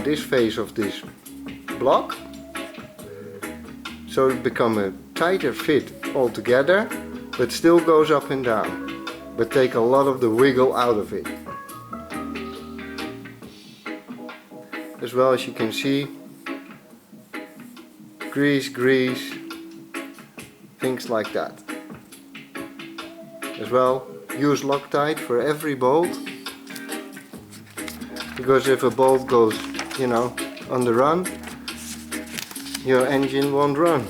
this face of this block, so it becomes a tighter fit altogether, but still goes up and down, but take a lot of the wiggle out of it. As well, as you can see, grease, things like that. As well, use Loctite for every bolt, because if a bolt goes, you know, on the run, your engine won't run.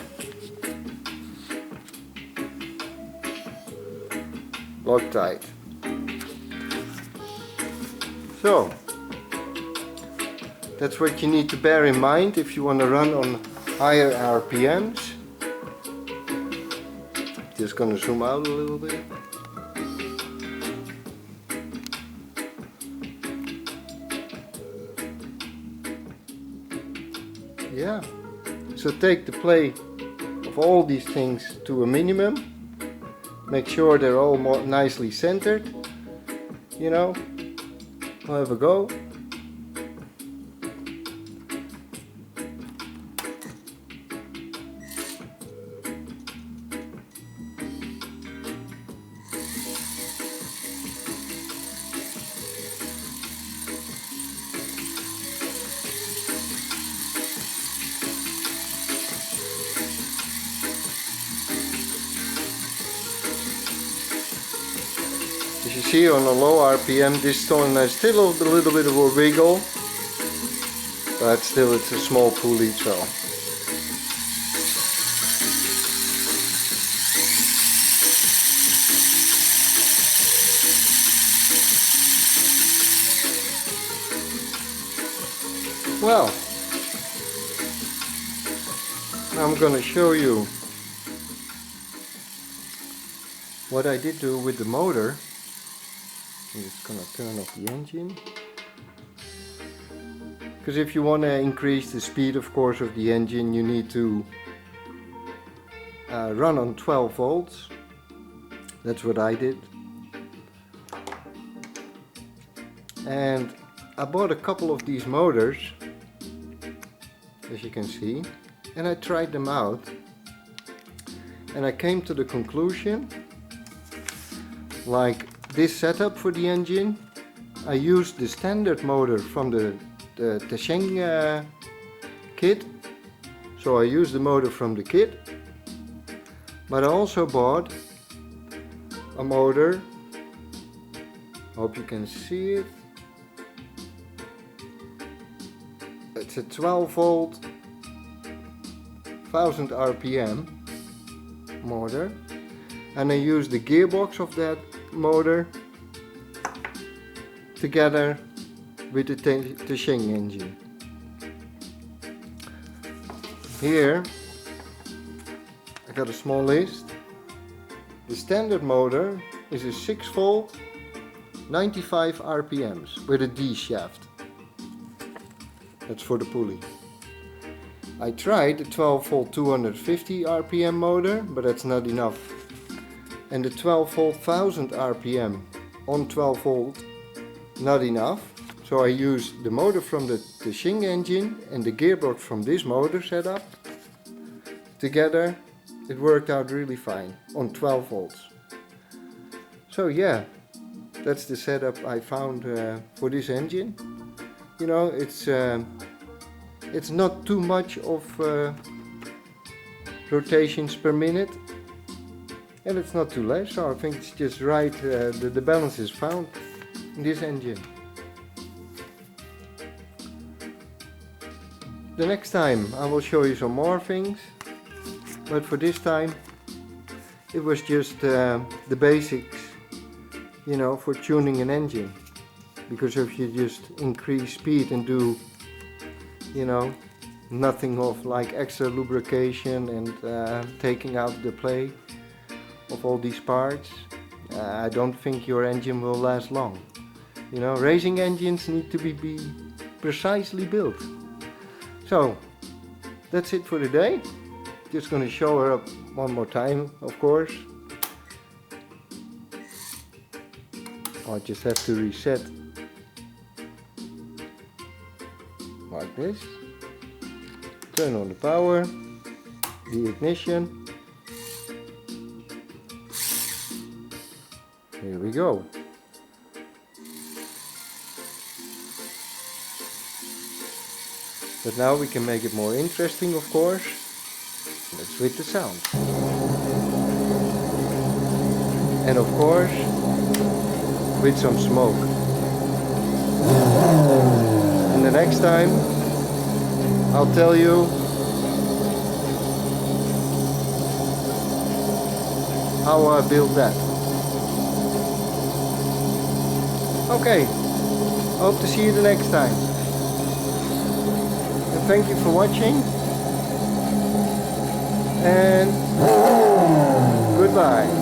Loctite. So that's what you need to bear in mind if you want to run on higher RPMs. Just gonna zoom out a little bit. Yeah, so take the play of all these things to a minimum. Make sure they're all more nicely centered. You know, we'll have a go. As you see, on a low RPM, this stone has still a little bit of a wiggle, but still it's a small pulley, so. Well, I'm gonna show you what I did do with the motor. I'm just gonna turn off the engine, because if you want to increase the speed, of course, of the engine, you need to run on 12 volts. That's what I did. And I bought a couple of these motors, as you can see, and I tried them out, and I came to the conclusion, like this setup for the engine, I used the standard motor from the Sheng kit, so I used the motor from the kit, but I also bought a motor, hope you can see it, it's a 12 volt 1000 RPM motor, and I used the gearbox of that motor together with the Sheng engine. Here I got a small list. The standard motor is a 6 volt 95 RPMs with a D shaft. That's for the pulley. I tried the 12 volt 250 RPM motor, but that's not enough. And the 12 volt 1000 RPM on 12 volt, not enough. So I used the motor from the Sheng engine and the gearbox from this motor setup. Together it worked out really fine on 12 volts. So yeah, that's the setup I found for this engine. You know, it's not too much of rotations per minute, and it's not too less, so I think it's just right. The balance is found in this engine. The next time I will show you some more things, but for this time it was just the basics, you know, for tuning an engine. Because if you just increase speed and do, you know, nothing of like extra lubrication and taking out the play of all these parts, I don't think your engine will last long. You know, racing engines need to be precisely built. So that's it for today. Just gonna show her up one more time, of course. I just have to reset. I like this. Turn on the power, the ignition. Here we go. But now we can make it more interesting, of course. That's with the sound. And of course, with some smoke. And the next time, I'll tell you how I built that. Okay, hope to see you the next time. And thank you for watching. And goodbye.